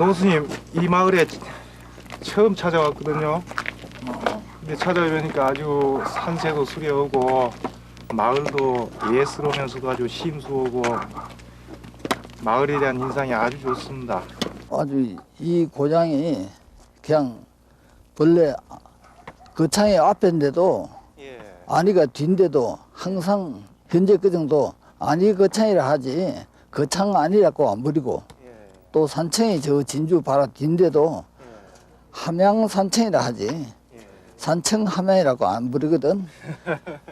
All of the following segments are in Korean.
노스님, 이 마을에 처음 찾아왔거든요. 근데 찾아뵈니까 아주 산세도 수려하고 마을도 예스러우면서도 아주 심수하고 마을에 대한 인상이 아주 좋습니다. 아주 이 고장이 그냥 본래 거창의 앞인데도 예. 안이가 뒤인데도 항상 현재 그 정도 안이 거창이라 하지 거창 아니라고 안 부리고 예. 또 산청이 저 진주 바로 뒤인데도 함양 산청이라 하지 예. 산청 함양이라고 안 부르거든.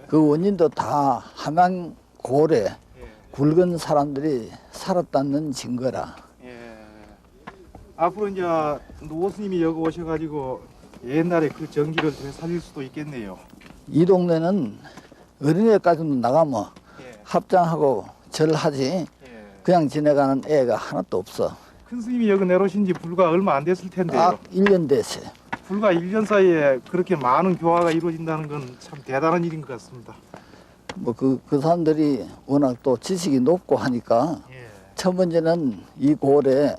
그 원인도 다 함양 고을에 예. 굵은 사람들이 살았다는 증거라. 예. 앞으로 이제 노스님이 여기 오셔가지고 옛날에 그 전기를 되살릴 수도 있겠네요. 이 동네는 어린애까지도 나가면 예. 합장하고 절하지 예. 그냥 지내가는 애가 하나도 없어. 큰 스님이 여기 내려오신 지 불과 얼마 안 됐을 텐데요. 딱 1년 됐어요. 불과 1년 사이에 그렇게 많은 교화가 이루어진다는 건 참 대단한 일인 것 같습니다. 뭐 그 사람들이 워낙 또 지식이 높고 하니까 예. 첫 번째는 이 고을에 예.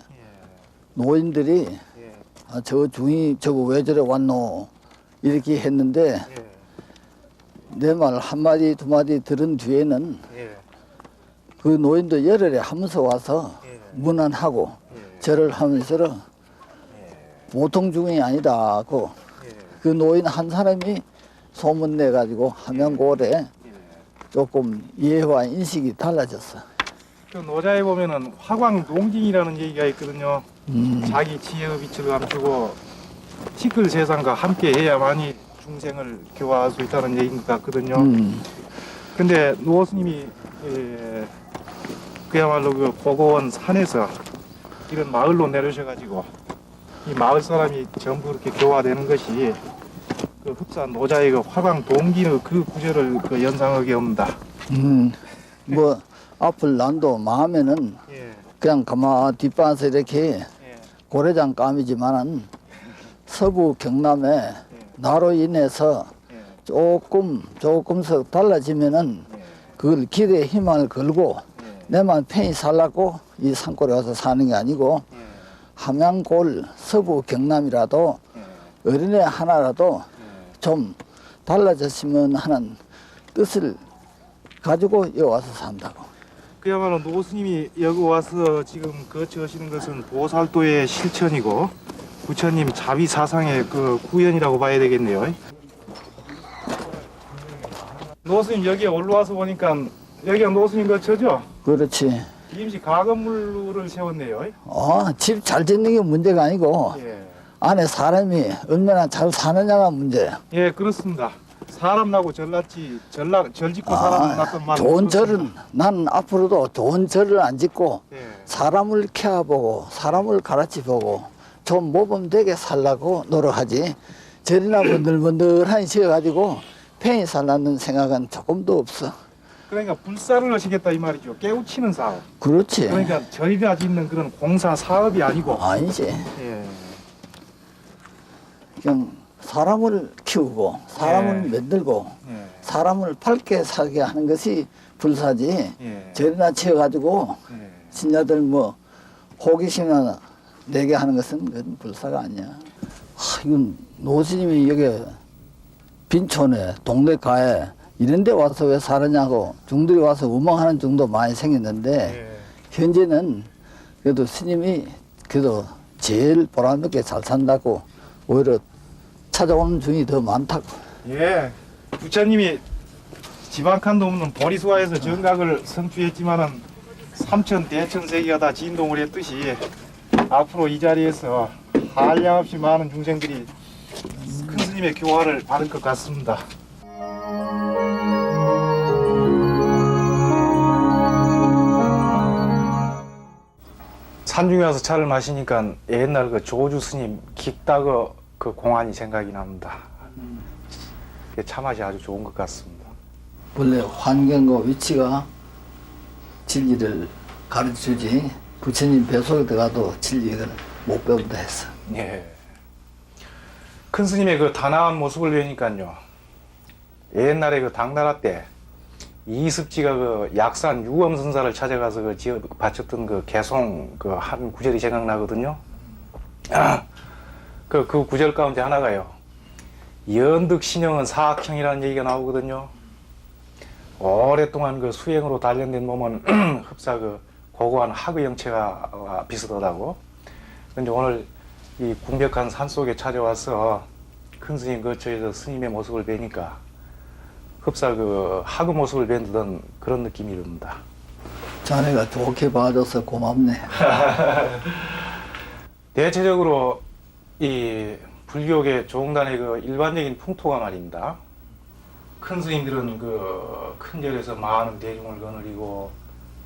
노인들이 예. 아, 저 중이 저거 왜 저래 왔노 이렇게 했는데 예. 내 말 한마디 두마디 들은 뒤에는 예. 그 노인도 열흘에 하면서 와서 예. 문안하고 예. 절을 하면서 보통 중이 아니다고 예. 그 노인 한 사람이 소문 내가지고 함양고을에 예. 조금 이해와 인식이 달라졌어. 그 노자에 보면은 화광동징이라는 얘기가 있거든요. 자기 지혜의 빛을 감추고 티끌 세상과 함께 해야만이 중생을 교화할 수 있다는 얘기인 것 같거든요. 근데 노스님이 그야말로 그 고고원 산에서 이런 마을로 내려오셔가지고 이 마을 사람이 전부 이렇게 교화되는 것이 그 흡사 노자의 그 화광동기의 그 구절을 그 연상하게 합니다. 뭐 앞을 난도 마음에는 예. 그냥 가만 뒷반에서 이렇게 예. 고래장 감이지만은 서부 경남에 나로 인해서 예. 조금씩 달라지면은 예. 그걸 기대에 희망을 걸고 예. 내만 편히 살라고 이 산골에 와서 사는 게 아니고 예. 함양골 서부 경남이라도 예. 어린애 하나라도 예. 좀 달라졌으면 하는 뜻을 가지고 여기 와서 산다고. 그야말로 노스님이 여기 와서 지금 거처하시는 것은 보살도의 실천이고 부처님 자비 사상의 그 구현이라고 봐야 되겠네요. 노스님 여기에 올라와서 보니까 여기가 노스님 거처죠? 그렇지. 임시 가건물을 세웠네요. 집 잘 짓는 게 문제가 아니고 예. 안에 사람이 얼마나 잘 사느냐가 문제야. 예, 그렇습니다. 사람 나고 절났지 절 짓고 사람 났던 말. 좋은 절은 난 앞으로도 좋은 절을 안 짓고 예. 사람을 케어보고 사람을 가르치보고 좀 모범되게 살라고 노력하지. 절이나 번들번들하니 지어가지고 편히 살라는 생각은 조금도 없어. 그러니까 불사를 하시겠다 이 말이죠. 깨우치는 사업. 그렇지. 그러니까 절이나 짓는 그런 공사 사업이 아니고. 아니지. 예. 그냥 사람을 키우고 사람을 만들고 예. 사람을 밝게 살게 하는 것이 불사지. 예. 절이나 지어가지고 예. 신자들 뭐 호기심이나 내게 하는 것은 그건 불사가 아니야. 이건 노스님이 여기 빈촌에 동네 가에 이런 데 와서 왜 사느냐고 중들이 와서 우망하는 정도 많이 생겼는데 예. 현재는 그래도 스님이 그래도 제일 보람있게 잘 산다고 오히려 찾아오는 중이 더 많다고. 예. 부처님이 지방칸도 없는 보리수화에서 정각을 성취했지만은 삼천 대천세계가 다 진동을 했듯이 앞으로 이 자리에서 한량없이 많은 중생들이 큰 스님의 교화를 받을 것 같습니다. 산중에 와서 차를 마시니까 옛날 그 조주 스님 깃다거 그 공안이 생각이 납니다. 차 맛이 아주 좋은 것 같습니다. 원래 환경과 위치가 진리를 가르쳐주지 부처님 뱃속에 들어가도 진리를 못 배운다 했어. 예. 큰 스님의 그 단아한 모습을 보니까요. 옛날에 그 당나라 때 이습지가 그 약산 유엄선사를 찾아가서 그 바쳤던 그 개송 그 한 구절이 생각나거든요. 그 구절 가운데 하나가요. 연득 신형은 사악형이라는 얘기가 나오거든요. 오랫동안 그 수행으로 단련된 몸은 흡사 그 고고한 학의 형체가 비슷하다고. 근데 오늘 이 궁벽한 산 속에 찾아와서 큰 스님 거처에서 스님의 모습을 뵈니까 흡사 그 학의 모습을 뵌 듯한 그런 느낌이 듭니다. 자네가 좋게 봐줘서 고맙네. 대체적으로 이 불교계 종단의 그 일반적인 풍토가 말입니다. 큰 스님들은 그 큰 절에서 많은 대중을 거느리고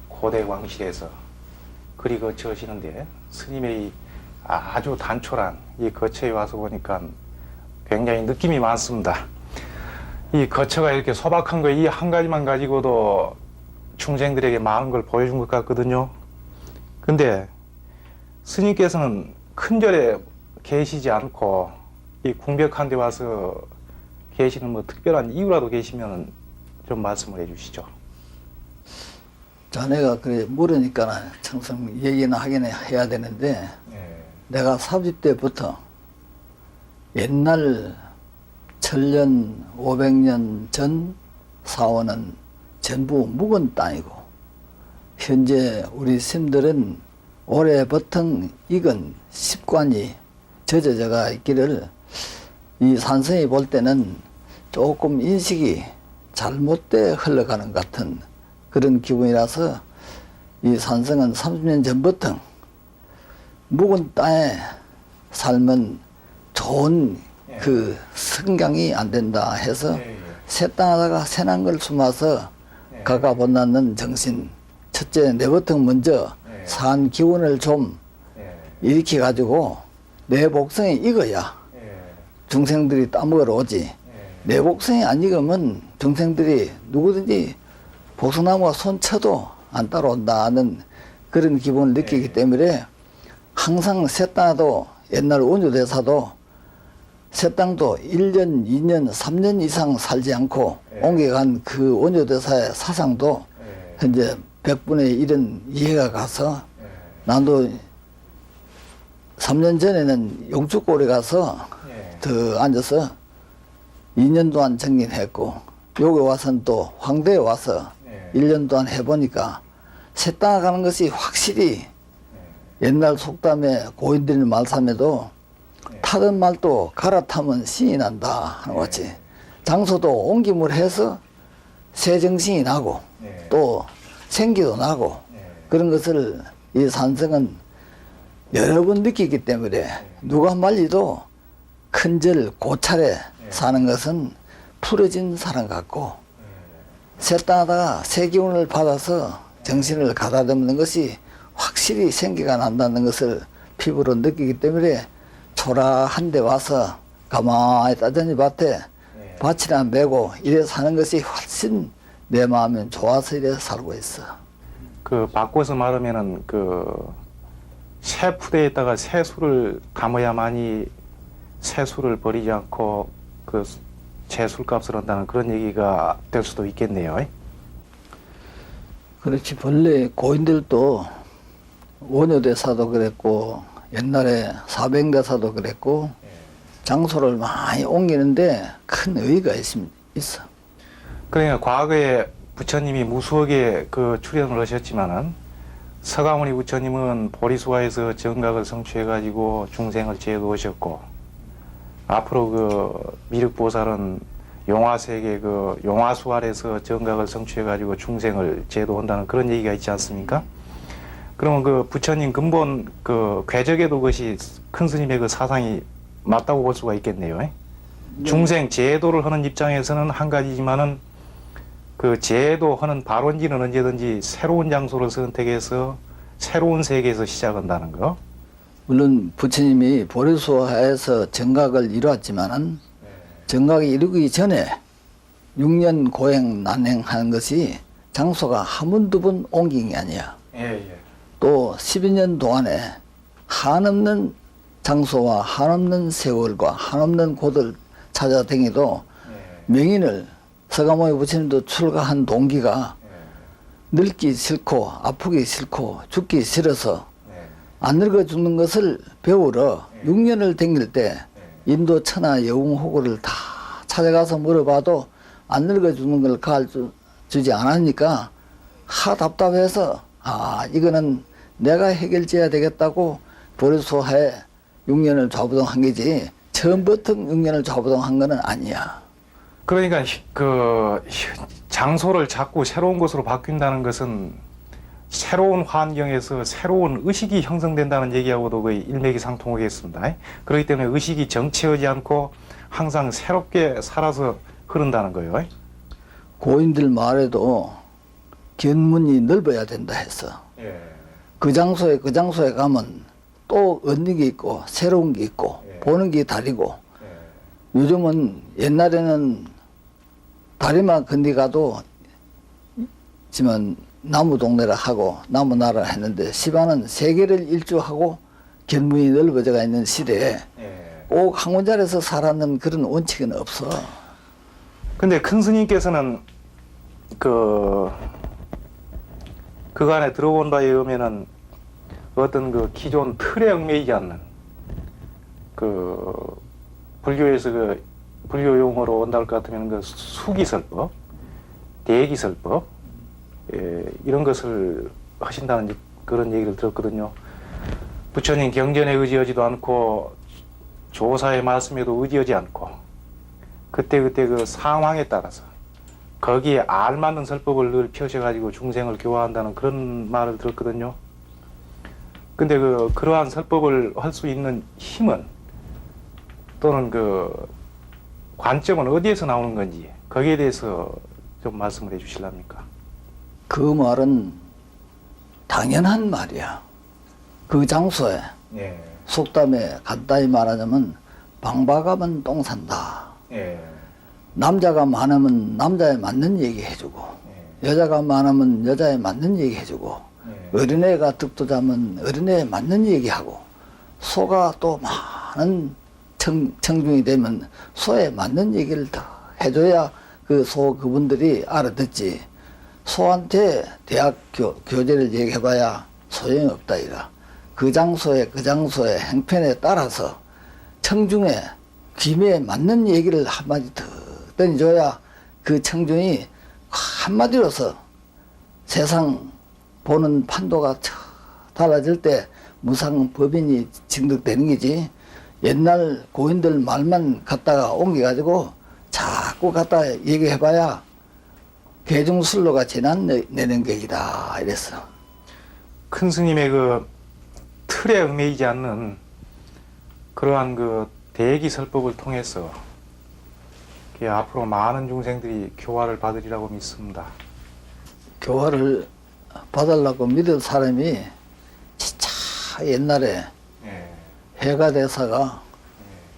고대 왕실에서 그리 거처하시는데 스님의 이 아주 단촐한 이 거처에 와서 보니까 굉장히 느낌이 많습니다. 이 거처가 이렇게 소박한 거 이 한 가지만 가지고도 중생들에게 많은 걸 보여준 것 같거든요. 근데 스님께서는 큰 절에 계시지 않고 이 궁벽한 데 와서 계시는 뭐 특별한 이유라도 계시면 좀 말씀을 해 주시죠. 자네가 그래 물으니까 청성 얘기는 하긴 해야 되는데 내가 30대부터 옛날 1000년, 500년 전 사원은 전부 묵은 땅이고 현재 우리 스님들은 오래부터 익은 습관이 젖어져가 있기를 이 산성이 볼 때는 조금 인식이 잘못돼 흘러가는 것 같은 그런 기분이라서 이 산성은 30년 전부터 묵은 땅에 살면 좋은 그 성경이 안 된다 해서 새 땅에다가 새난 걸 숨어서 가가 본다는 정신. 첫째 내부터 먼저 산 기운을 좀 일으켜 가지고 내 복성이 익어야 중생들이 따먹으러 오지. 내 복성이 안 익으면 중생들이 누구든지 복숭나무가 손 쳐도 안 따라온다는 그런 기분을 느끼기 때문에 항상 새 땅에도 옛날 원주대사도 새 땅도 1년, 2년, 3년 이상 살지 않고 옮겨간 그 원주대사의 사상도 현재 100분의 1은 이해가 가서 나도 3년 전에는 용축골에 가서 더 앉아서 2년 동안 정진했고 여기 와서는 또 황대에 와서 1년 동안 해보니까 새 땅에 가는 것이 확실히 옛날 속담에 고인들의 말씀에도 타던 말도 갈아타면 신이 난다 하는 것 같이 장소도 옮김을 해서 새 정신이 나고 또 생기도 나고 그런 것을 이 산성은 여러 번 느끼기 때문에 누가 말리도 큰절 고찰에 사는 것은 풀어진 사람 같고 새 땅에다가 새 기운을 받아서 정신을 가다듬는 것이 확실히 생기가 난다는 것을 피부로 느끼기 때문에 초라한 데 와서 가만히 따뜻한 밭에 밭이나 메고 이래 사는 것이 훨씬 내 마음엔 좋아서 이래 살고 있어. 그 바꿔서 말하면은 그 새 푸대에다가 새 술을 담아야만이 새 술을 버리지 않고 그 제 술값을 한다는 그런 얘기가 될 수도 있겠네요. 그렇지. 본래 고인들도 원효대사도 그랬고 옛날에 사병대사도 그랬고 장소를 많이 옮기는데 큰 의의가 있어. 그러니까 과거에 부처님이 무수하게 그 출연을 하셨지만은 서가모니 부처님은 보리수화에서 정각을 성취해가지고 중생을 제도하셨고 앞으로 그 미륵보살은 용화세계 그 용화수활에서 정각을 성취해가지고 중생을 제도한다는 그런 얘기가 있지 않습니까? 그러면 그 부처님 근본 그 궤적에도 그것이 큰 스님의 그 사상이 맞다고 볼 수가 있겠네요. 중생 제도를 하는 입장에서는 한 가지지만은 그 제도하는 발원지는 언제든지 새로운 장소를 선택해서 새로운 세계에서 시작한다는 거. 물론 부처님이 보리수화에서 정각을 이루었지만은 정각이 이루기 전에 6년 고행 난행하는 것이 장소가 한 번, 두 번 옮긴 게 아니야. 또 12년 동안에 한없는 장소와 한없는 세월과 한없는 곳을 찾아다니도 명인을 서가모니 부처님도 출가한 동기가 늙기 싫고 아프기 싫고 죽기 싫어서 안 늙어 죽는 것을 배우러 예. 6년을 댕길 때 예. 인도 천하 여웅호구를 다 찾아가서 물어봐도 안 늙어 죽는 걸 가르쳐주지 않으니까 답답해서 이거는 내가 해결해야 되겠다고 보리소하에 6년을 좌부동한 거지 처음부터 6년을 좌부동한 거는 아니야. 그러니까 그 장소를 자꾸 새로운 곳으로 바뀐다는 것은 새로운 환경에서 새로운 의식이 형성된다는 얘기하고도 거의 일맥이상통하겠습니다. 그렇기 때문에 의식이 정체하지 않고 항상 새롭게 살아서 흐른다는 거예요. 고인들 말에도 견문이 넓어야 된다 했어. 예. 그 장소에 가면 또 얻는 게 있고 새로운 게 있고 예. 보는 게 다르고 예. 요즘은 옛날에는 다리만 건디 가도 지금 나무 동네라 하고 나무 나라 했는데 시바는 세계를 일주하고 견문이 넓어져 있는 시대에 예. 꼭 한 군자리에서 살았는 그런 원칙은 없어. 근데 큰 스님께서는 그간에 들어본 바에 의하면은 어떤 그 기존 틀에 얽매이지 않는 불교에서 불교 용어로 온다할 것 같으면 수기설법, 대기설법 이런 것을 하신다는 그런 얘기를 들었거든요. 부처님 경전에 의지하지도 않고 조사의 말씀에도 의지하지 않고 그때그때 그 상황에 따라서 거기에 알맞는 설법을 늘 펴셔가지고 중생을 교화한다는 그런 말을 들었거든요. 근데 그러한 설법을 할 수 있는 힘은 또는 관점은 어디에서 나오는 건지 거기에 대해서 좀 말씀을 해 주실랍니까? 그 말은 당연한 말이야. 그 장소에 예. 속담에 간단히 말하자면 방바가면 똥 산다. 예. 남자가 많으면 남자에 맞는 얘기 해주고 예. 여자가 많으면 여자에 맞는 얘기 해주고 예. 어린애가 득도 자면 어린애에 맞는 얘기하고 소가 또 많은 청중이 되면 소에 맞는 얘기를 더 해줘야 그분들이 알아듣지. 소한테 대학 교재를 얘기해봐야 소용이 없다 이가. 그 장소의 행편에 따라서 청중의 귀매에 맞는 얘기를 한마디 더 던져줘야 그 청중이 한마디로서 세상 보는 판도가 달라질 때 무상법인이 증득되는 거지. 옛날 고인들 말만 갖다가 옮겨가지고 자꾸 갖다 얘기해봐야 개중술로가 지난내는 객이다 이랬어. 큰 스님의 틀에 얽매이지 않는 그러한 대기설법을 통해서 앞으로 많은 중생들이 교화를 받으리라고 믿습니다. 교화를 받으려고 믿을 사람이 진짜 옛날에 예. 해가대사가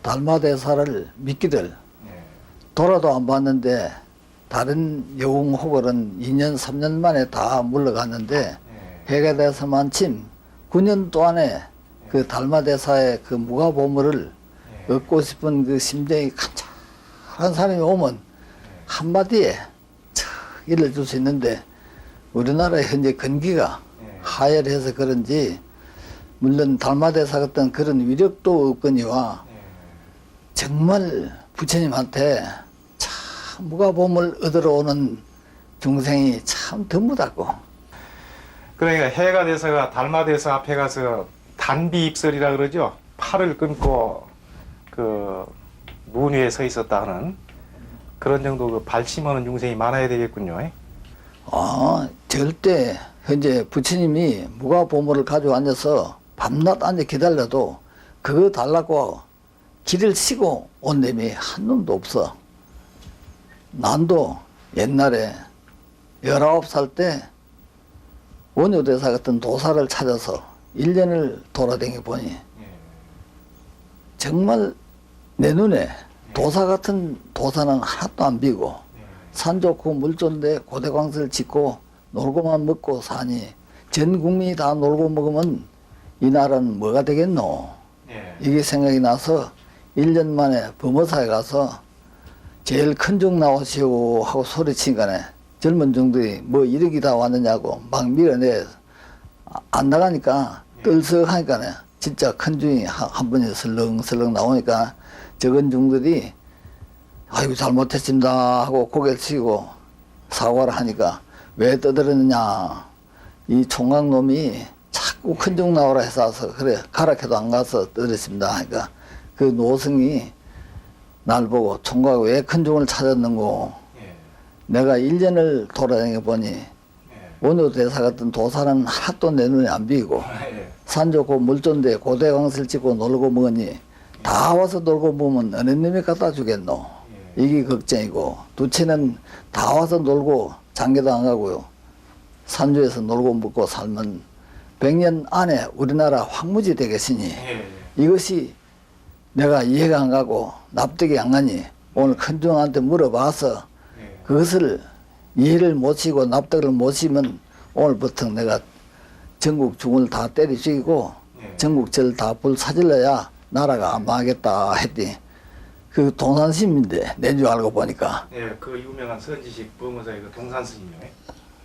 달마대사를 믿기들 예. 돌아도 안 봤는데 다른 여웅호걸은 2년 3년 만에 다 물러갔는데 예. 해가대사만침 9년 동안에 그 달마대사의 그 무가보물을 예. 얻고 싶은 그 심정이 간절한 사람이 오면 한마디에 일러줄 수 있는데 우리나라 현재 건기가 예. 하열해서 그런지 물론 달마대사 같은 그런 위력도 없거니와 예. 정말 부처님한테 참 무가보물 얻으러 오는 중생이 참 드무다고. 그러니까 해가대사가 달마대사 앞에 가서 단비입설이라 그러죠. 팔을 끊고 문 위에 서 있었다 하는 그런 정도 발심하는 중생이 많아야 되겠군요. 절대 현재 부처님이 무가보물을 가지고 앉아서 밤낮 앉아 기다려도 그거 달라고 길을 쉬고 온 놈이 한 놈도 없어. 난도 옛날에 19살 때 원효대사 같은 도사를 찾아서 1년을 돌아다니 보니 정말 내 눈에 도사 같은 도사는 하나도 안 비고 산 좋고 물 좋은데 고대광설 짓고 놀고만 먹고 사니 전 국민이 다 놀고 먹으면 이 나라는 뭐가 되겠노? 이게 생각이 나서 1년 만에 범어사에 가서 제일 큰 종 나오시오 하고 소리친 거네. 젊은 종들이 뭐 이러기 다 왔느냐고 막 밀어내. 안 나가니까 떨썩하니까네 진짜 큰 중이 한 번에 설렁설렁 나오니까 적은 중들이 아이고 잘못했습니다 하고 고개를 치고 사과를 하니까 왜 떠들었느냐, 이 총각놈이 자꾸 큰 중 나오라 해서 그래 가락해도 안 가서 떠들었습니다 하니까 그 노승이 날 보고 총각 왜 큰 중을 찾았는고, 내가 1년을 돌아다녀 보니 원효 대사 같은 도사는 하나도 내 눈에 안 비이고 산 좋고 물 좋은데 고대광실 찍고 놀고 먹으니 다 와서 놀고 보면 어느 놈이 갖다 주겠노, 이게 걱정이고, 두치는 다 와서 놀고 장계도 안 가고요 산주에서 놀고 먹고 살면 100년 안에 우리나라 황무지 되겠으니 이것이 내가 이해가 안 가고 납득이 안 가니 오늘 큰중한테 물어봐서 그것을 이해를 못 시고 납득을 못 시면 오늘부터 내가 전국 중을 다 때려 죽이고 전국절 다 불사질러야 나라가 안 망하겠다 했더니 그 동산스님인데 내 줄 알고 보니까 그 유명한 선지식 범어사의 그 동산스님이요.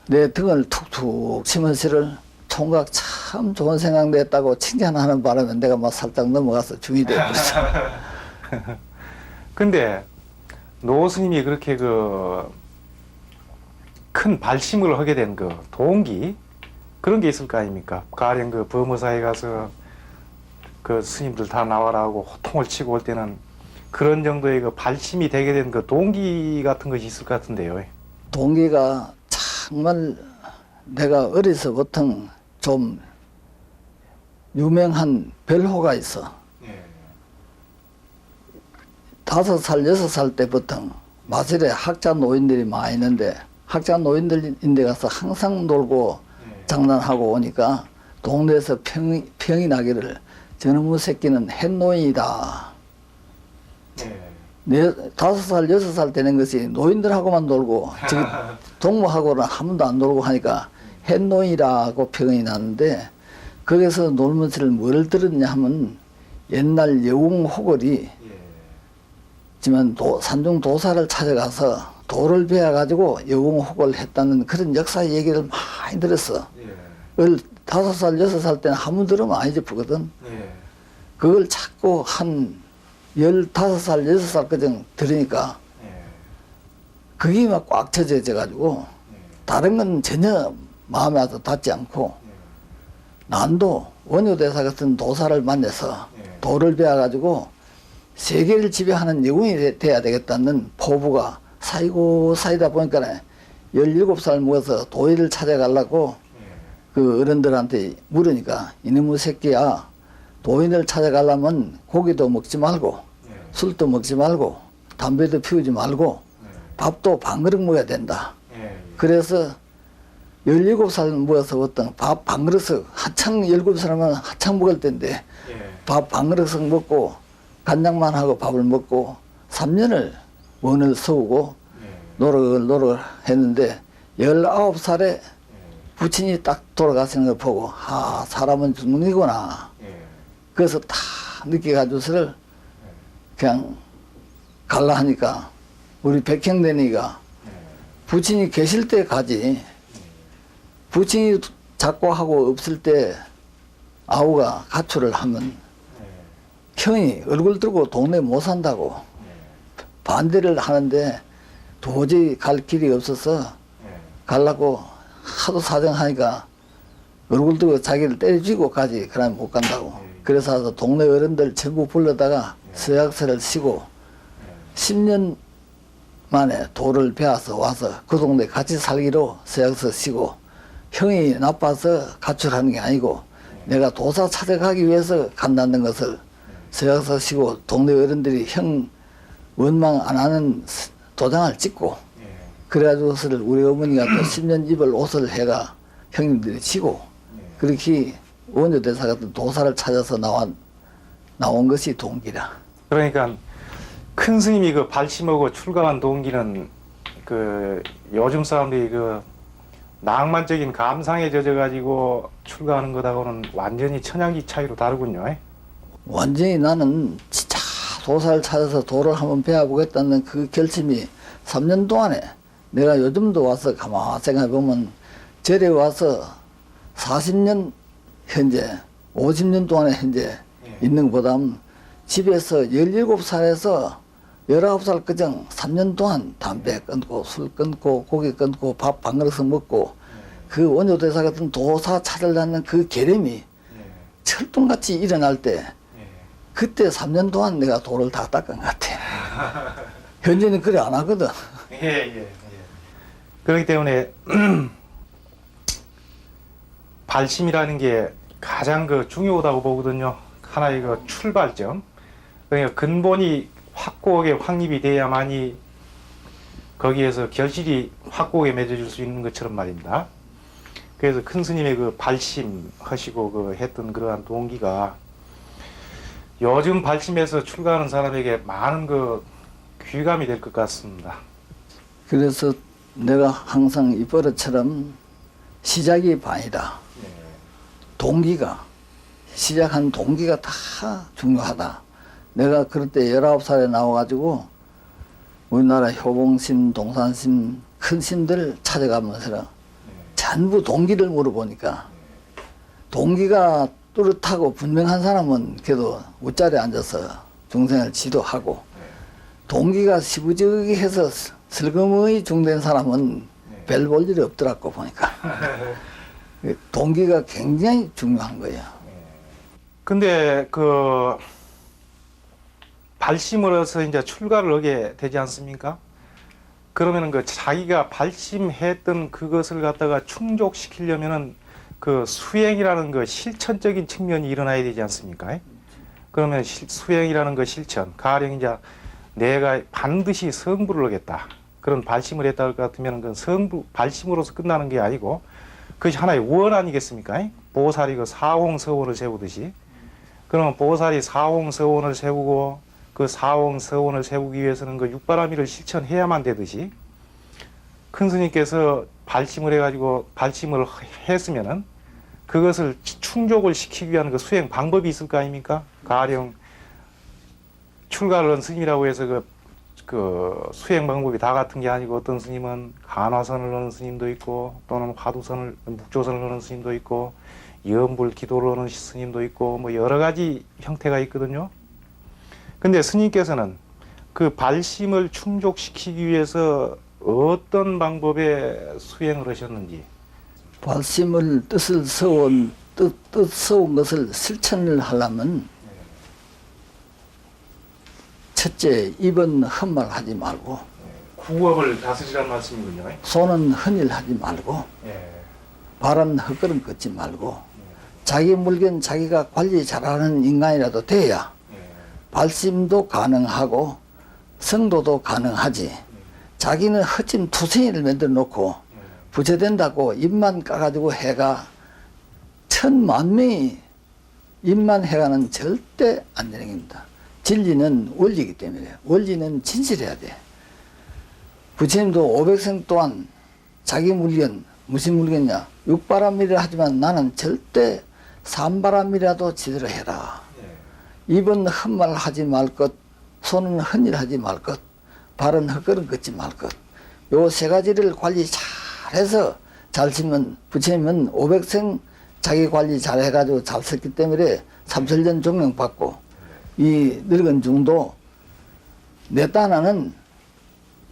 내 등을 툭툭 치면서를 총각 참 좋은 생각 냈다고 칭찬하는 바람에 내가 막 살짝 넘어가서 중이 되어버렸어. 근데 노 스님이 그렇게 그 큰 발심을 하게 된 그 동기, 그런 게 있을 거 아닙니까? 가령 그 범어사에 가서 그 스님들 다 나와라 하고 호통을 치고 올 때는 그런 정도의 그 발심이 되게 된 그 동기 같은 것이 있을 것 같은데요. 동기가 정말 내가 어려서부터 좀 유명한 별호가 있어. 5살, 6살 때부터 마실에 학자 노인들이 많이 있는데 학자 노인들인데 가서 항상 놀고 장난하고 오니까 동네에서 평이 나기를 저놈의 새끼는 햇노인이다. 내 5살, 6살 되는 것이 노인들하고만 놀고 저기 동무하고는 한 번도 안 놀고 하니까 햇노인이라고 평이 나는데, 거기서 놀면서 뭘 들었냐 하면 옛날 여웅호걸이 지만 산중 도사를 찾아가서 돌을 베어가지고 여웅호걸 했다는 그런 역사 얘기를 많이 들었어. 5살, 6살 때는 한 번 들으면 안 잊어보거든. 그걸 자꾸 한 15살, 16살까지 들으니까 그게 막 꽉 쳐져가지고 다른 건 전혀 마음에 와서 닿지 않고, 난도 원효대사 같은 도사를 만나서 돌을 베어가지고 세계를 지배하는 영웅이 돼야 되겠다는 포부가 쌓이고 쌓이다 보니까 17살 먹어서 도의를 찾아가려고 그 어른들한테 물으니까, 이놈의 새끼야, 도인을 찾아가려면 고기도 먹지 말고 술도 먹지 말고 담배도 피우지 말고 밥도 반그릇 먹어야 된다. 그래서 17살 먹어서 어떤 밥 반그릇을 한창 17살이면 한창 먹을 때인데 밥 반그릇을 먹고 간장만 하고 밥을 먹고 3년을 원을 서우고 노력을 했는데 19살에 부친이 딱 돌아가시는 걸 보고, 아, 사람은 죽는이구나. 그래서 다 느껴가지고서를 그냥 갈라 하니까 우리 백형대니가 부친이 계실 때 가지, 부친이 자꾸 하고 없을 때 아우가 가출을 하면 형이 얼굴 들고 동네 못 산다고 반대를 하는데 도저히 갈 길이 없어서 가려고 하도 사정하니까 얼굴 들고 자기를 때려주고 가지, 그러면 못 간다고. 그래서 동네 어른들 전부 불러다가 서약서를 쓰고 10년 만에 돌을 베어서 와서 그 동네 같이 살기로 서약서 쓰고, 형이 나빠서 가출하는 게 아니고 내가 도사 찾아가기 위해서 간다는 것을 서약서 쓰고 동네 어른들이 형 원망 안 하는 도장을 찍고, 그래가지고서 우리 어머니가 또 10년 입을 옷을 해가 형님들이 치고, 그렇게 원효대사 같은 도사를 찾아서 나온 것이 동기라. 그러니까 큰 스님이 그 발심하고 출가한 동기는 그 요즘 사람들이 그 낭만적인 감상에 젖어가지고 출가하는 것하고는 완전히 천양지 차이로 다르군요. 완전히 나는 진짜 도사를 찾아서 도를 한번 배워보겠다는 그 결심이 3년 동안에, 내가 요즘도 와서 가만히 생각해보면 절에 와서 40년 현재 50년 동안에 현재 있는 것보다는 집에서 17살에서 19살 그정 3년 동안 담배 끊고 술 끊고 고기 끊고 밥 한 그릇 먹고 그 원효대사 같은 도사 찾으려는 그 계름이 철동같이 일어날 때 그때 3년 동안 내가 돌을 다 닦은 것 같아. 현재는 그래 안 하거든. 예. 그렇기 때문에 발심이라는 게 가장 그 중요하다고 보거든요. 하나의 그 출발점. 그러니까 근본이 확고하게 확립이 돼야만이 거기에서 결실이 확고하게 맺어질 수 있는 것처럼 말입니다. 그래서 큰 스님의 그 발심하시고 그 했던 그러한 동기가 요즘 발심에서 출가하는 사람에게 많은 그 귀감이 될 것 같습니다. 그래서 내가 항상 이 버릇처럼 시작이 반이다. 동기가 시작한 동기가 다 중요하다. 내가 그럴 때 19살에 나와가지고 우리나라 효봉신, 동산신, 큰 신들 찾아가면서 전부 동기를 물어보니까 동기가 뚜렷하고 분명한 사람은 그래도 웃자리에 앉아서 중생을 지도하고 동기가 시부지기해서 슬그머니 중된 사람은 별 볼 일이 없더라고 보니까. 동기가 굉장히 중요한 거예요. 근데 그 발심으로서 이제 출가를 하게 되지 않습니까? 그러면은 그 자기가 발심했던 그것을 갖다가 충족시키려면은 그 수행이라는 그 실천적인 측면이 일어나야 되지 않습니까? 그러면 수행이라는 그 실천, 가령 이제 내가 반드시 성불을 하겠다. 그런 발심을 했다 할 것 같으면 그 성불, 발심으로서 끝나는 게 아니고 그것이 하나의 원 아니겠습니까? 보살이 그 사홍서원을 세우듯이. 그러면 보살이 사홍서원을 세우고 그 사홍서원을 세우기 위해서는 그 육바라밀을 실천해야만 되듯이 큰 스님께서 발심을 해가지고 발심을 했으면은 그것을 충족을 시키기 위한 그 수행 방법이 있을 거 아닙니까? 가령 출가를 한 스님이라고 해서 그 수행 방법이 다 같은 게 아니고 어떤 스님은 간화선을 하는 스님도 있고 또는 화두선을 묵조선을 하는 스님도 있고 염불 기도를 하는 스님도 있고 뭐 여러 가지 형태가 있거든요. 근데 스님께서는 그 발심을 충족시키기 위해서 어떤 방법의 수행을 하셨는지. 발심을 뜻을 세운 뜻 세운 것을 실천을 하려면 첫째 입은 헛말하지 말고 구업을 다스리란 말씀이군요. 손은 헌일하지 말고 발은 헛걸음 걷지 말고 자기 물건 자기가 관리 잘하는 인간이라도 돼야 발심도 가능하고 성도도 가능하지. 자기는 헛짐 투성이를 만들어 놓고 부처된다고 입만 까가지고 해가 10,000,000명이 입만 해가는 절대 안 되는 겁니다. 진리는 원리이기 때문에 원리는 진실해야 돼. 부처님도 500생 동안 자기 물건 무슨 물건이냐 육바람이라 하지만 나는 절대 삼바람이라도 제대로 해라. 입은 헛말 하지 말 것, 손은 헛일 하지 말 것, 발은 헛걸음 걷지 말 것. 요 세 가지를 관리 잘해서 잘 쓰면 부처님은 500생 자기 관리 잘 해가지고 잘 썼기 때문에 삼설전 종명받고 이 늙은 중도 내 딴하는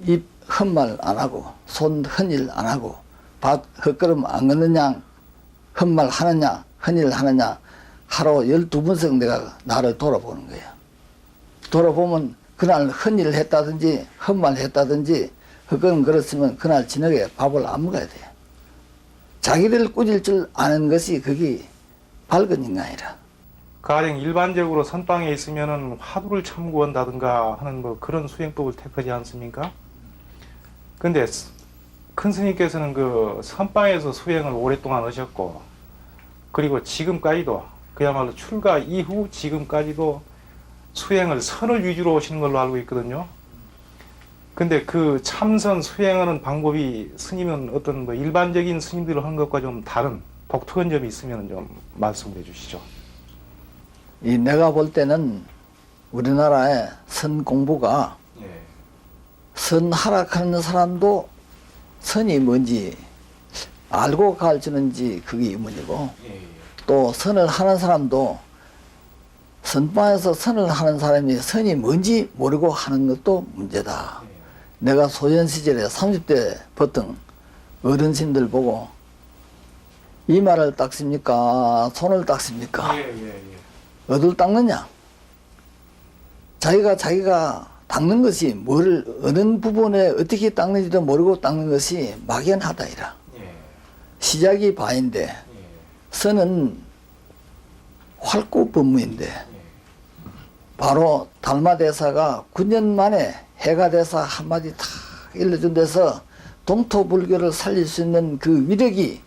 입 헛말 안 하고 손 헛일 안 하고 밭 헛걸음 안 걷느냐 헛말 하느냐 헛일 하느냐 하루 12번씩 내가 나를 돌아보는 거예요. 돌아보면 그날 헛일을 했다든지 헛말 했다든지 헛걸음 걸었으면 그날 저녁에 밥을 안 먹어야 돼요. 자기를 꾸질 줄 아는 것이 그게 밝은 인간이라. 가령 일반적으로 선방에 있으면은 화두를 참고한다든가 하는 뭐 그런 수행법을 택하지 않습니까? 근데 큰 스님께서는 그 선방에서 수행을 오랫동안 하셨고 그리고 지금까지도 그야말로 출가 이후 지금까지도 수행을 선을 위주로 하시는 걸로 알고 있거든요. 근데 그 참선 수행하는 방법이 스님은 어떤 뭐 일반적인 스님들을 하는 것과 좀 다른 독특한 점이 있으면 좀 말씀을 해 주시죠. 이 내가 볼 때는 우리나라의 선 공부가 선 하락하는 사람도 선이 뭔지 알고 가르치는지 그게 의문이고 또 선을 하는 사람도 선방에서 선을 하는 사람이 선이 뭔지 모르고 하는 것도 문제다. 내가 소년 시절에 30대 버튼 어른신들 보고 이마를 닦습니까? 손을 닦습니까? 어딜 닦느냐? 자기가 닦는 것이 뭐를 어느 부분에 어떻게 닦는지도 모르고 닦는 것이 막연하다 이라. 시작이 바인데 선은 활구법무인데 바로 달마대사가 9년 만에 해가대사 한마디 탁 일러준 데서 동토불교를 살릴 수 있는 그 위력이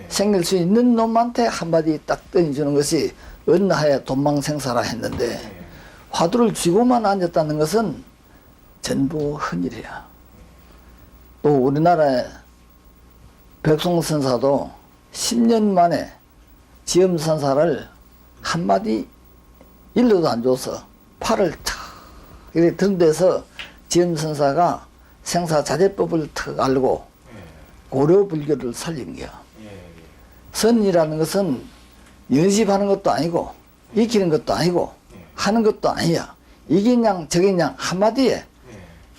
생길 수 있는 놈한테 한마디 딱 던져주는 것이 은하에 돈망생사라 했는데 화두를 쥐고만 앉았다는 것은 전부 헌일이야. 또 우리나라의 백송선사도 10년 만에 지엄선사를 한마디 일러도 안 줘서 팔을 탁 이렇게 든 데서 지엄선사가 생사자제법을 탁 알고 고려불교를 살린 거야. 선이라는 것은 연습하는 것도 아니고 익히는 것도 아니고 하는 것도 아니야. 이긴양 저긴양 한마디에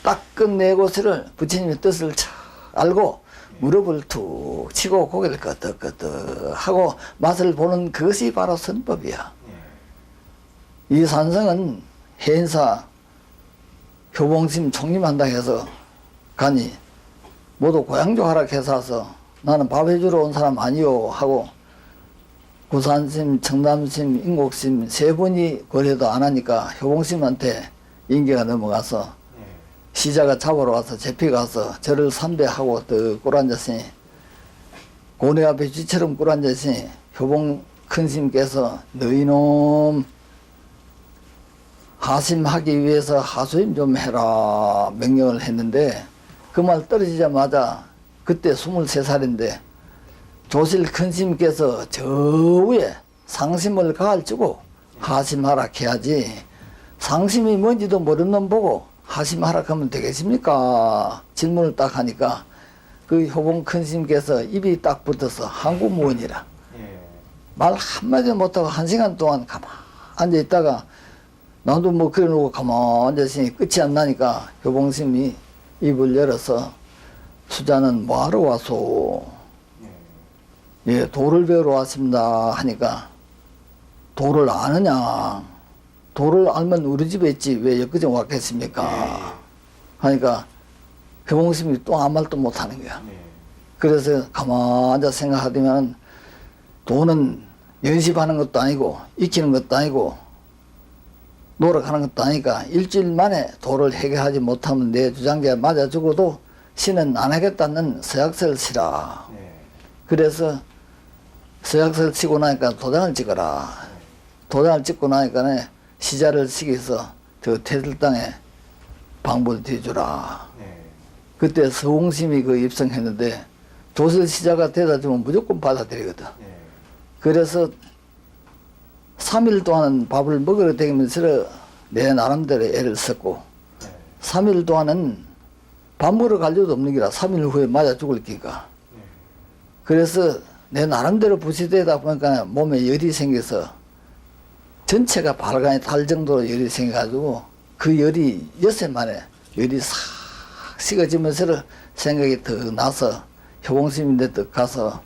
딱 끝내고서를 부처님의 뜻을 잘 알고 무릎을 툭 치고 고개를 끄덕끄덕 하고 맛을 보는 그것이 바로 선법이야. 이 산성은 해인사 효봉심 총림한다 해서 가니 모두 고향조 하락해서 와서 나는 밥 해주러 온 사람 아니요 하고 구산심, 청담심, 인곡심 세 번이 거래도 안 하니까 효봉심한테 인기가 넘어가서 시자가 잡으러 와서 잡혀가서 저를 삼배하고 또 꿇어앉았으니 고뇌 앞에 쥐처럼 꿇어앉았으니 효봉 큰스님께서 너희놈 하심하기 위해서 하수임 좀 해라 명령을 했는데 그 말 떨어지자마자 그때 23살인데 조실 큰스님께서 저 위에 상심을 가르치고 하심하라 해야지 상심이 뭔지도 모르는 놈 보고 하심하라 하면 되겠습니까? 질문을 딱 하니까 그 효봉 큰스님께서 입이 딱 붙어서 한국무원이라 말 한마디도 못하고 1시간 동안 가만 앉아있다가 나도 뭐 그래 놓고 가만 앉았으니 끝이 안 나니까 효봉스님이 입을 열어서 수자는 뭐하러 와서 예, 도를 배우러 왔습니다 하니까 도를 아느냐 도를 알면 우리 집에 있지 왜 여기까지 왔겠습니까 하니까 효봉스님이 또 아무 말도 못하는 거야. 그래서 가만 앉아 생각하더면 도는 연습하는 것도 아니고 익히는 것도 아니고 노력하는 것도 아니까 일주일 만에 도를 해결하지 못하면 내 주장자 맞아 죽어도 신은 안 하겠다는 서약서를 치라. 그래서 서약서를 치고 나니까 도장을 찍어라. 도장을 찍고 나니까 시자를 시켜서 저 태들땅에 방부를 뒤주라. 그때 서홍심이 그 입성했는데 조실 시자가 대다 주면 무조건 받아들이거든. 그래서 3일 동안은 밥을 먹으러 다니면서 내 나름대로 애를 썼고 3일 동안은 밥 먹으러 갈 일도 없는 기라 3일 후에 맞아 죽을 기가. 그래서 내 나름대로 부시되다 보니까 몸에 열이 생겨서 전체가 발간이 달 정도로 열이 생겨가지고 그 열이 엿새 만에 열이 싹 식어지면서 생각이 더 나서 효봉스님인데 또 가서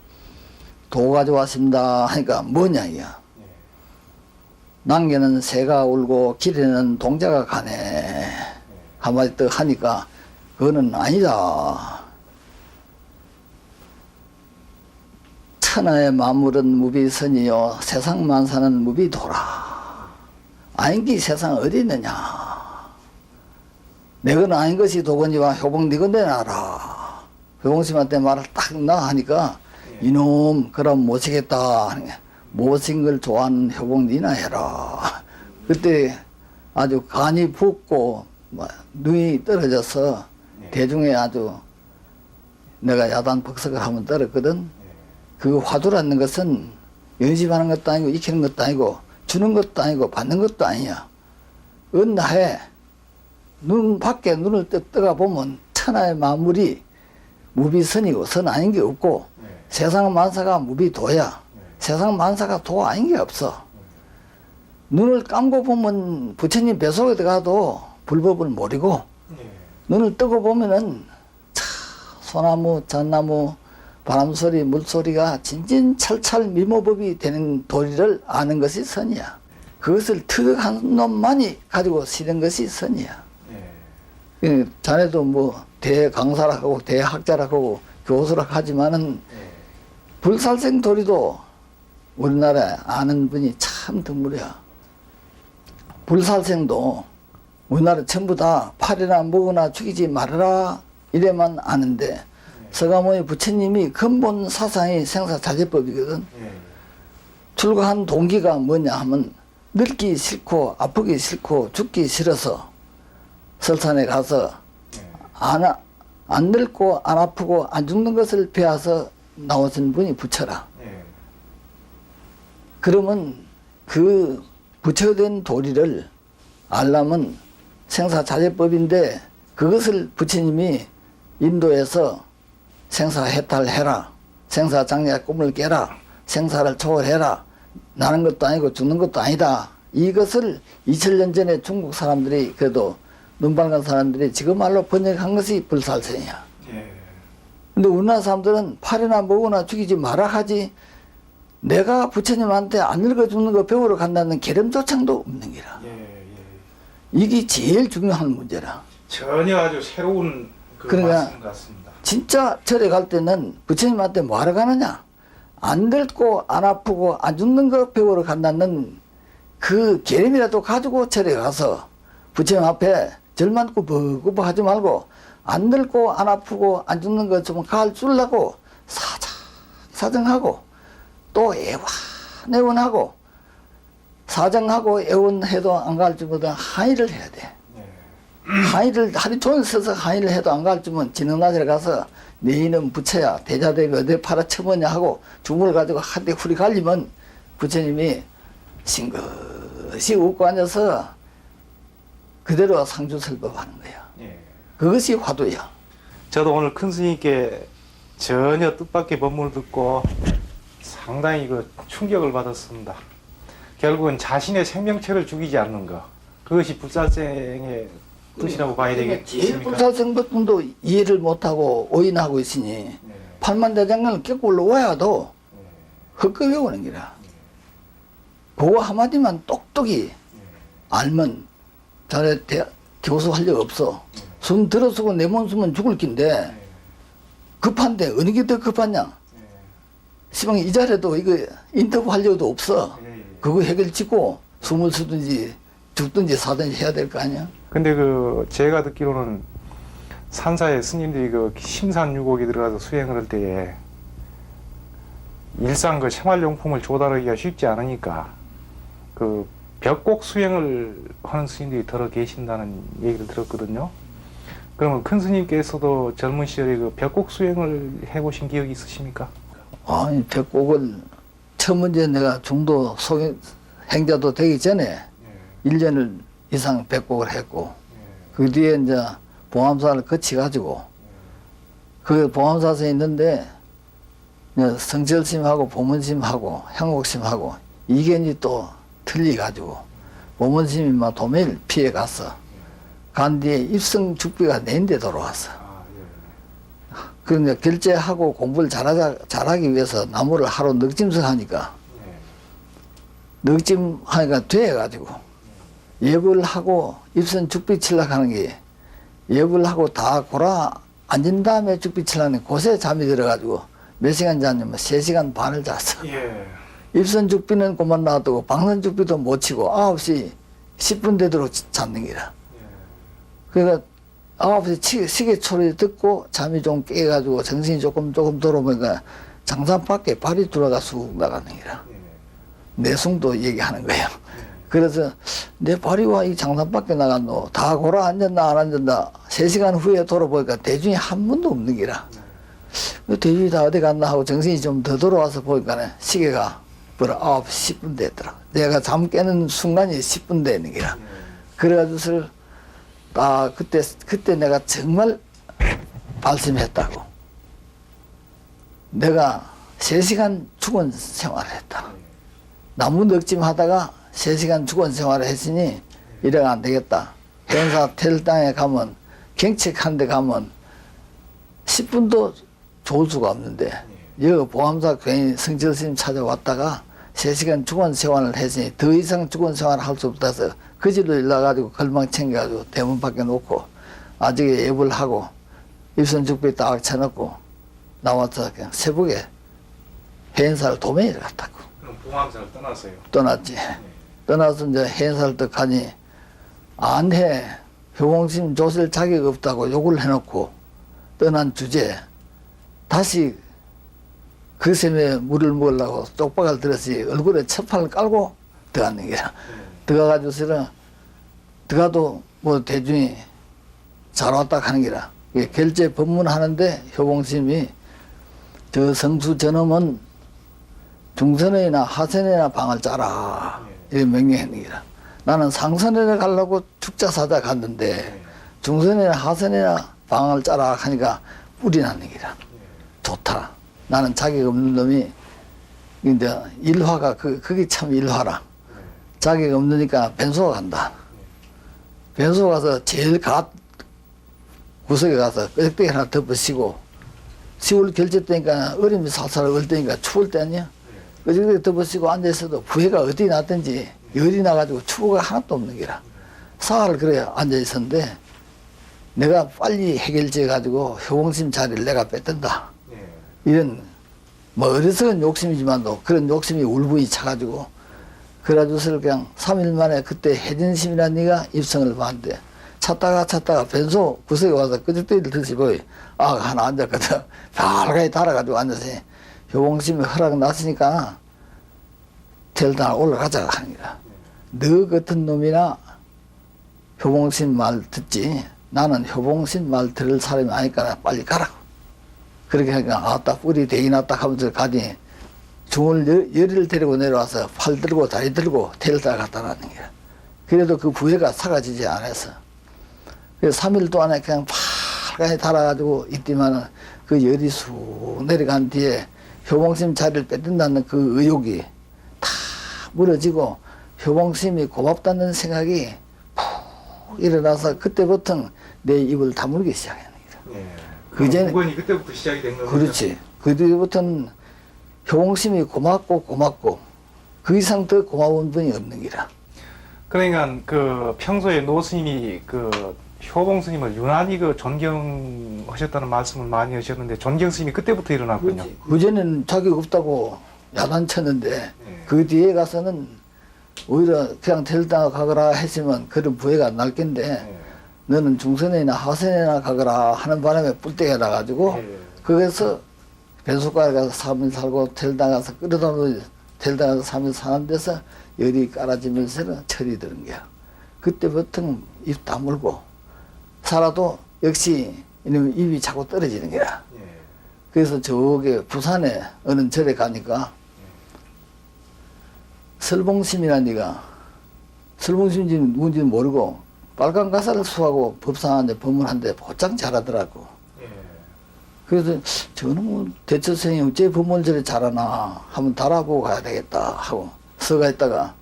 도 가져왔습니다 하니까 뭐냐 이야. 낭개는 새가 울고 길에는 동자가 가네 한마디 더 하니까 그거는 아니다. 천하의 만물은 무비선이요 세상 만사는 무비도라. 아닌기 세상 어디 있느냐. 내건 아닌 것이 도건지와 효봉 니건 내놔라. 효봉스님한테 말을 딱 나 하니까 이놈 그럼 못쓰겠다 하는 게 못생 걸 좋아하는 효봉 니나 해라. 그때 아주 간이 붓고 눈이 떨어져서 대중에 아주 내가 야단 벅석을 한번 떨었거든. 그 화두라는 것은 연습하는 것도 아니고 익히는 것도 아니고 주는 것도 아니고 받는 것도 아니야. 은하에 눈 밖에 눈을 떠가 보면 천하의 만물이 무비선이고 선 아닌 게 없고 세상 만사가 무비도야. 세상 만사가 도 아닌 게 없어. 눈을 감고 보면 부처님 뱃속에 들어가도 불법을 모르고 눈을 뜨고 보면은 차, 소나무, 잣나무, 바람소리, 물소리가 진진찰찰 미모법이 되는 도리를 아는 것이 선이야. 그것을 득한 놈만이 가지고 쓰는 것이 선이야. 자네도 뭐 대강사라고 대학자라고 교수라고 하지만은 불살생 도리도 우리나라에 아는 분이 참 드물이야. 불살생도 우리나라 전부 다 팔이나 먹으나 죽이지 말아라 이래만 아는데 서가모니 부처님이 근본 사상이 생사자제법이거든. 출가한 동기가 뭐냐 하면 늙기 싫고 아프기 싫고 죽기 싫어서 설산에 가서 안 늙고 안 아프고 안 죽는 것을 배워서 나오신 분이 부처라. 그러면 그 부처된 도리를 알려면 생사자제법인데 그것을 부처님이 인도에서 생사해탈해라, 생사장래의 꿈을 깨라, 생사를 초월해라, 나는 것도 아니고 죽는 것도 아니다. 이것을 2000년 전에 중국 사람들이 그래도 눈 밝은 사람들이 지금 말로 번역한 것이 불살생이야. 근데 우리나라 사람들은 팔이나 먹으나 죽이지 마라 하지 내가 부처님한테 안 늙어 죽는 거 배우러 간다는 계름조창도 없는 기라. 이게 제일 중요한 문제라. 전혀 아주 새로운 그러니까 말씀 같습니다. 진짜 절에 갈 때는 부처님한테 뭐하러 가느냐? 안 늙고 안 아프고 안 죽는 거 배우러 간다는 그 계름이라도 가지고 절에 가서 부처님 앞에 절만 꾸벅꾸벅 하지 말고 안 늙고 안 아프고 안 죽는 거 좀 가르치려고 사정하고 또 애원하고 사정하고 애원해도 안 가르치면 항의를 해야 돼. 항의를 하루 종일 써서 항의를 해도 안 가르치면 진흥나들에 가서 너희는 부처야 대자대가 어디 팔아쳐보냐 하고 주문을 가지고 한 대 후리 갈리면 부처님이 싱긋이 웃고 앉아서 그대로 상주설법하는 거야. 그것이 화두야. 저도 오늘 큰 스님께 전혀 뜻밖의 법문을 듣고 상당히 충격을 받았습니다. 결국은 자신의 생명체를 죽이지 않는 것, 그것이 불살생의 뜻이라고 봐야 제일 되겠습니까? 불살생법도 이해를 못하고 오인하고 있으니 팔만대장경을 겪고 올라와야도 헛되게 오는 기라. 그거 한마디만 똑똑히 알면 자네 교수 할 일 없어. 숨 들어서고 내 몸 숨은 죽을 낀데 급한데 어느 게 더 급하냐? 시방 이 자리에도 이거 인터뷰 하려도 없어. 그거 해결짓고 숨을 쉬든지 죽든지 사든지 해야 될 거 아니야? 근데 제가 듣기로는 산사에 스님들이 심산유곡에 들어가서 수행을 할 때에 일상 생활용품을 조달하기가 쉽지 않으니까 벽곡 수행을 하는 스님들이 더러 계신다는 얘기를 들었거든요. 그러면 큰 스님께서도 젊은 시절에 벽곡 수행을 해보신 기억이 있으십니까? 아니, 벽곡을 처음 먼저 내가 중도 행자도 되기 전에 1년을 이상 벽곡을 했고 그 뒤에 이제 보암사를 거쳐가지고 그 보암사에 있는데 성철심하고 보문심하고 향곡심하고 이게 이제 또 틀려가지고 보문심이 막 도매일 피해 갔어. 간 뒤에 입성죽비가 내인데 돌아왔어. 그런데 결제하고 공부를 잘하기 위해서 나무를 하루 넉짐승 하니까 넉짐하니까 돼가지고 예불 하고 입선 죽비 칠락 하는 게 예불 하고 다 골아 앉은 다음에 죽비 칠락하는 곳에 잠이 들어가지고 몇 시간 잤냐면 3시간 반을 잤어. 입선 죽비는 그만 놔두고 방선 죽비도 못 치고 9시 10분 되도록 잤는 기라. 그러니까 9시 시계 소리 듣고 잠이 좀 깨가지고 정신이 조금 들어오니까 장산 밖에 발이 돌아가 쑥 나가는 기라. 내숭도 얘기하는 거예요. 그래서 내 발이 와 이 장산 밖에 나갔노. 다 골아 앉았나 안 앉았나 3시간 후에 돌아보니까 대중이 한 분도 없는 기라. 대중이 다 어디 갔나 하고 정신이 좀 더 돌아와서 보니까 시계가 벌써 9시 10분 됐더라. 내가 잠 깨는 순간이 10분 되는 기라. 그래가지고 그때 내가 정말 발심했다고. 내가 3시간 죽은 생활을 했다. 나무 넉짐하다가 3시간 죽은 생활을 했으니 이래가 안 되겠다. 해운사 텔당에 가면 경책한 데 가면 10분도 좋을 수가 없는데 여기 보암사 괜히 성철 스님 찾아왔다가 3시간 죽은 생활을 했으니 더 이상 죽은 생활을 할 수 없다서 그 집로 일러가지고 걸망 챙겨가지고 대문 밖에 놓고 아직에 예불 하고 입선죽비 딱 쳐놓고 나와서 그냥 새벽에 해인사를 도매를 갔다고. 그럼 봉암사를 떠났어요. 떠났지. 떠나서 이제 해인사를 또 가니 안 해. 효봉심 조실 자격 없다고 욕을 해놓고 떠난 주제에 다시 그 셈에 물을 먹으려고 쪽박을 들었지 얼굴에 첫판을 깔고 들어가는 게라. 들어가가지고서는 들어가도 뭐 대중이 잘 왔다 하는 게라. 결제 법문하는데 효봉심이 저 성수 저놈은 중선에나 하선에나 방을 짜라 이런 명령했는 게라. 나는 상선에 가려고 축자사자 갔는데 중선에나 하선에나 방을 짜라 하니까 뿔이 나는 게라. 좋다. 나는 자격 없는 놈이 이제 일화가 그게 참 일화라. 자격 없으니까 변소가 간다. 변소 가서 제일 구석에 가서 끄적대기 하나 덮으시고 10월 결제 때니까 얼음이 살살 얼 때니까 추울 때 아니야. 끄적대기 덮으시고 앉아있어도 부해가 어디 났든지 열이 나가지고 추구가 하나도 없는 게라. 사흘 그래 앉아있었는데 내가 빨리 해결지어 가지고 효봉심 자리를 내가 뺏든다. 이런 뭐 어리석은 욕심이지만도 그런 욕심이 울분이 차가지고 그래가지고서 그냥 3일 만에 그때 혜진심이라는 네가 입성을 봤는데 찾다가 변소 구석에 와서 끄적대기를 드시고 하나 앉았거든. 발가에 달아가지고 앉아서 효봉심이 허락 났으니까 텔단을 올라가자 하는 거야. 너 같은 놈이나 효봉심 말 듣지. 나는 효봉심 말 들을 사람이 아니까 빨리 가라고. 그렇게 하니까 딱 뿔이 대기 났다 하면서 가니 중을 열이를 데리고 내려와서 팔 들고 다리 들고 텔다 갖다 놨는 거야. 그래도 그 부해가 사라지지 않았어. 그래서 3일 동안에 그냥 팔간에 달아가지고 있지만은 그 열이 쑥 내려간 뒤에 효봉심 자리를 뺏는다는 그 의욕이 다 무너지고 효봉심이 고맙다는 생각이 푹 일어나서 그때부터 내 입을 다물기 시작하는 거야. 그전에 무건이 그때부터 시작이 된 거죠. 그렇지. 그 뒤부터는 효봉심이 고맙고 그 이상 더 고마운 분이 없는 기라. 그러니까 그 평소에 노 스님이 그 효봉 스님을 유난히 그 존경하셨다는 말씀을 많이 하셨는데 존경 스님이 그때부터 일어났군요. 그전에는 자격 없다고 야단쳤는데 그 뒤에 가서는 오히려 그냥 텔당 가거라 했으면 그런 부해가 날 건데 너는 중선에나 하선에나 가거라 하는 바람에 뿔대가 나가지고 거기서 변속가에 가서 3일 살고 텔당 가서 끌어다보고 텔당 가서 3일 사는 데서 열이 깔아지면서 철이 드는 거야. 그때부터 입 다물고 살아도 역시 이놈 입이 자꾸 떨어지는 거야. 그래서 저기 부산에 어느 절에 가니까 설봉심이라는 네가 설봉심인지 누군지는 모르고 빨간 가사를 수하고 법상한테 법문한데 곧장 잘하더라고. 그래서 저는 뭐 대처생이 어째 법문을 저래 잘하나 한번 달아보고 가야 되겠다 하고 서가 있다가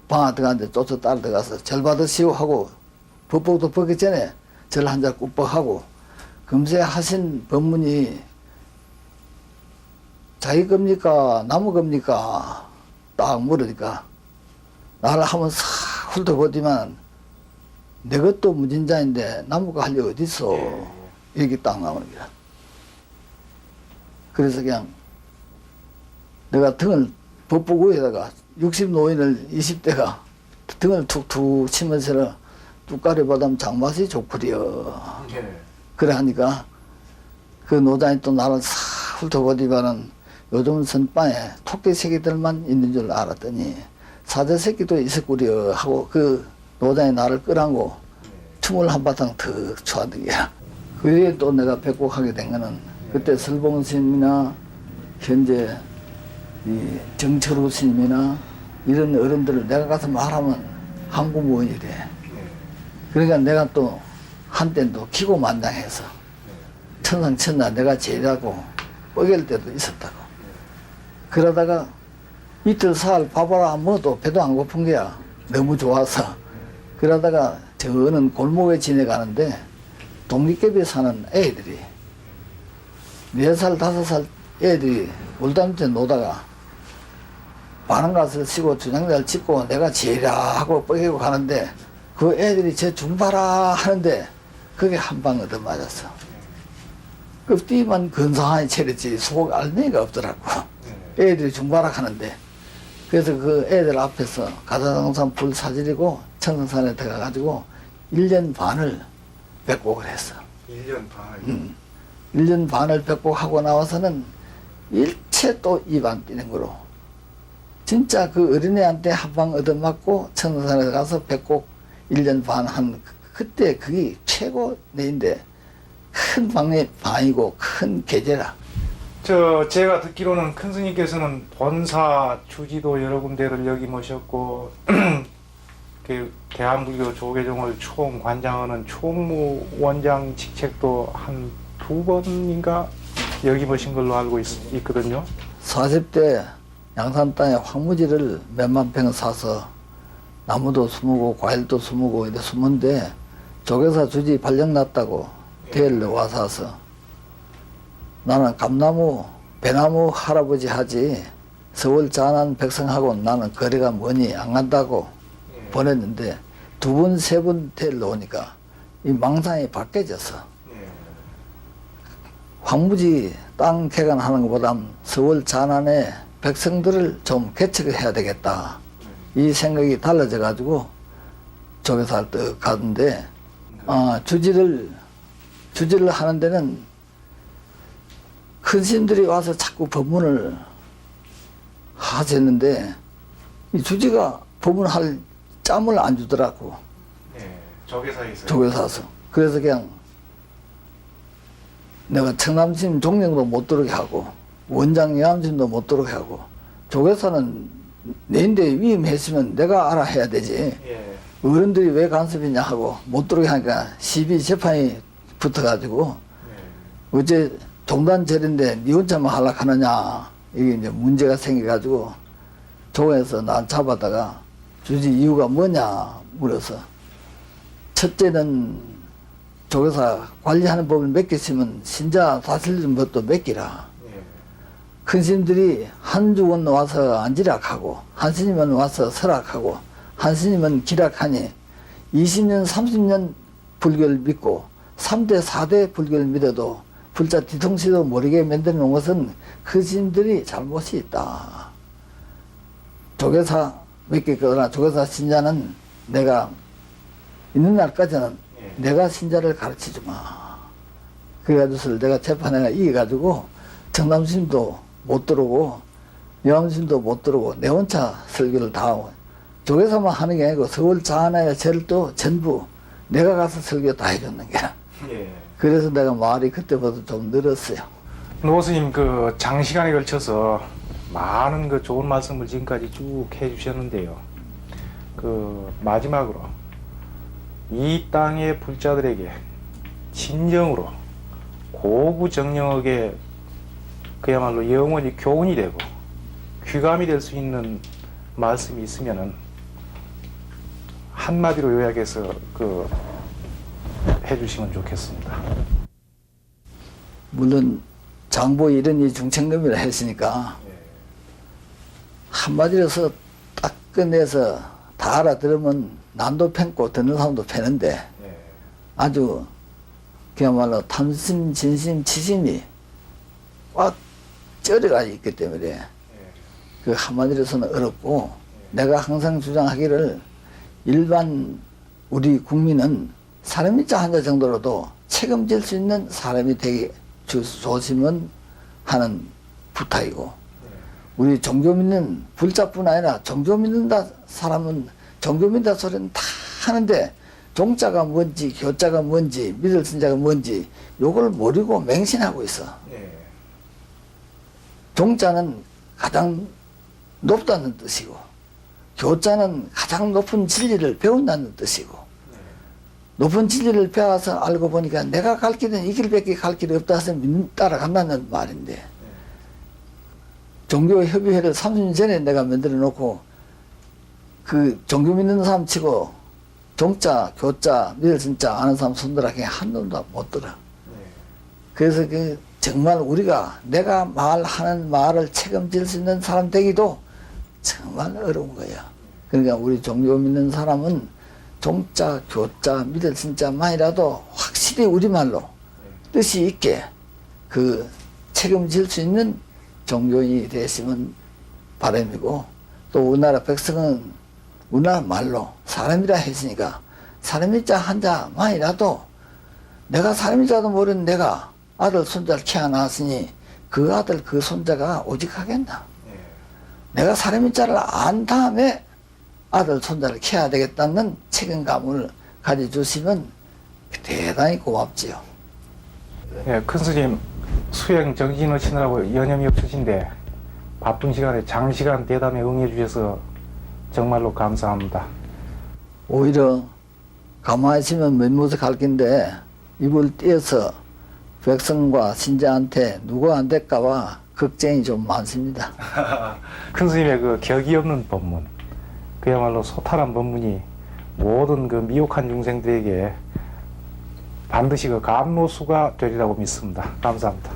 방아 들어가는데 쫓아 따라 들어가서 절 받으시오 하고 법복도 벗기 전에 절 한 잘 꾹뻑하고 금세 하신 법문이 자기 겁니까 나무 겁니까 딱 물으니까 나를 한번 싹 훑어보지만 내 것도 무진자인데 나무가 할 일 어딨어. 이렇게 딱 나오는 거야. 그래서 그냥 내가 등을 법복 위에다가 60노인을 20대가 등을 툭툭 치면서 뚝가리 받으면 장맛이 좋구려. 그래 하니까 그 노장이 또 나를 싹 훑어보지만은 요즘은 선방에 토끼 새끼들만 있는 줄 알았더니 사자 새끼도 있었구려 하고 그 노장이 나를 끌어안고 춤을 한바탕 턱 춰하던 게야. 그 뒤에 또 내가 백곡하게 된 거는 그때 설봉 스님이나 현재 이 정철우 스님이나 이런 어른들을 내가 가서 말하면 항구무원이래. 그러니까 내가 또 한때는 또 기고만장해서 천상천하 내가 제일하고 뻐갤 때도 있었다고. 그러다가 이틀 사흘 밥을 안 먹어도 배도 안 고픈 거야. 너무 좋아서. 그러다가 저는 골목에 지내가는데 독립개비에 사는 애들이 4살, 5살 애들이 울담때 노다가 바람가스를 치고 주장자를 찍고 내가 제라 하고 뻐개고 가는데 그 애들이 제 중바라 하는데 그게 한 방 얻어맞았어. 껍데기만 근사하게 차렸지 속 알맹이가 없더라고. 애들이 중바라 하는데 그래서 그 애들 앞에서 가자동산 불 사지리고 청성산에 들어가가지고 1년 반을 백곡을 했어. 1년 반. 1년 반을 백곡하고 나와서는 일체 또 입 안 뛰는 거로 진짜 그 어린애한테 한 방 얻어맞고 청성산에 가서 백곡 1년 반 한 그때 그게 최고 내인데 큰 방이고 큰 계제라. 제가 듣기로는 큰 스님께서는 본사 주지도 여러 군데를 여기 모셨고 그 대한불교 조계종을 총관장하는 총무원장 직책도 한 2번인가 여기 모신 걸로 알고 있거든요. 40대 양산 땅에 황무지를 몇만 평 사서 나무도 심고 과일도 심고 이래 심은데 조계사 주지 발령 났다고 대를 와서 나는 감나무 배나무 할아버지 하지 서울 자난 백성하고 나는 거리가 머니 안 간다고 보냈는데 2번, 3번 대를 오니까 이 망상이 바뀌어졌어. 황무지 땅 개간하는 것보단 서울 자난의 백성들을 좀 개척을 해야 되겠다. 이 생각이 달라져 가지고 조계사를 떡 가는데 주지를 하는 데는 큰 스님들이 와서 자꾸 법문을 하셨는데 이 주지가 법문할 짬을 안 주더라고. 조계사에서. 조계사서. 그래서 그냥 내가 청남스님 종령도 못 들어오게 하고 원장 여암스님도 못 들어오게 하고 조계사는 내인데 위임했으면 내가 알아 해야 되지. 어른들이 왜 간섭이냐 하고 못 들어오게 하니까 시비 재판이 붙어가지고 어제 종단절인데 니 혼자만 하려고 하느냐 이게 이제 문제가 생겨가지고 조에서 난 잡아다가 주지 이유가 뭐냐 물어서 첫째는 조계사 관리하는 법을 맡겼으면 신자 다스리는 법도 맡기라. 큰 스님들이 한 주건 와서 앉으락하고 한 스님은 와서 서락하고 한 스님은 기락하니 20년 30년 불교를 믿고 3대 4대 불교를 믿어도 불자 뒤통수도 모르게 만들어 놓은 것은 그 스님들이 잘못이 있다. 조계사 맡겼거나 조계사 신자는 내가 있는 날까지는 내가 신자를 가르치지 마. 그래가지고 내가 재판에 이겨가지고 청남스님도 못 들어오고 여암스님도 못 들어오고 내 혼자 설교를 다 하고 조계사만 하는 게 아니고 서울 자하나의 절도 전부 내가 가서 설교 다 해줬는 게야. 그래서 내가 말이 그때보다 좀 늘었어요. 노스님 그 장시간에 걸쳐서 많은 그 좋은 말씀을 지금까지 쭉 해주셨는데요. 그 마지막으로 이 땅의 불자들에게 진정으로 고구정령하게 그야말로 영원히 교훈이 되고 귀감이 될 수 있는 말씀이 있으면은 한마디로 요약해서 그 해주시면 좋겠습니다. 물론 장보 이른이 중책금이라 했으니까 한마디로서 딱 끝내서 다 알아들으면 남도 팬고 듣는 사람도 패는데 아주 그야말로 탐심, 진심, 치심이 꽉 쩔어가 있기 때문에 그 한마디로서는 어렵고 내가 항상 주장하기를 일반 우리 국민은 사람이 자 한자 정도로도 책임질 수 있는 사람이 되게 조심은 하는 부탁이고 우리 종교 믿는 불자뿐 아니라 종교 믿는다 사람은 종교 믿는다 소리는 다 하는데 종자가 뭔지 교자가 뭔지 믿을 신자가 뭔지 요걸 모르고 맹신하고 있어. 종자는 가장 높다는 뜻이고 교자는 가장 높은 진리를 배운다는 뜻이고 높은 진리를 배워서 알고 보니까 내가 갈 길은 이 길밖에 갈 길이 없다 해서 따라간다는 말인데 종교협의회를 30년 전에 내가 만들어 놓고 그 종교 믿는 사람 치고 종자, 교자, 믿을 진짜 아는 사람 손들어 그냥 한 놈도 못 들어. 그래서 그 정말 우리가 내가 말하는 말을 책임질 수 있는 사람 되기도 정말 어려운 거야. 그러니까 우리 종교 믿는 사람은 종자, 교자, 믿을 진짜만이라도 확실히 우리말로 뜻이 있게 그 책임질 수 있는 종교인이 되시면 바람이고, 또 우리나라 백성은 우리나라 말로 사람이라 했으니까 사람이자 한자만이라도 내가 사람이자도 모르는 내가 아들 손자를 키워놨으니 그 아들 그 손자가 오직 하겠나. 내가 사람이자를 안 다음에 아들 손자를 키워야 되겠다는 책임감을 가져주시면 대단히 고맙지요. 예, 큰 스님 수행 정신을 치느라고 여념이 없으신데 바쁜 시간에 장시간 대담에 응해 주셔서 정말로 감사합니다. 오히려 가만히 있으면 맨모습 갈 긴데 입을 떼어서 백성과 신자한테 누가 안 될까봐 걱정이 좀 많습니다. 큰 스님의 그 격이 없는 법문, 그야말로 소탈한 법문이 모든 그 미혹한 중생들에게 반드시 그 감로수가 되리라고 믿습니다. 감사합니다.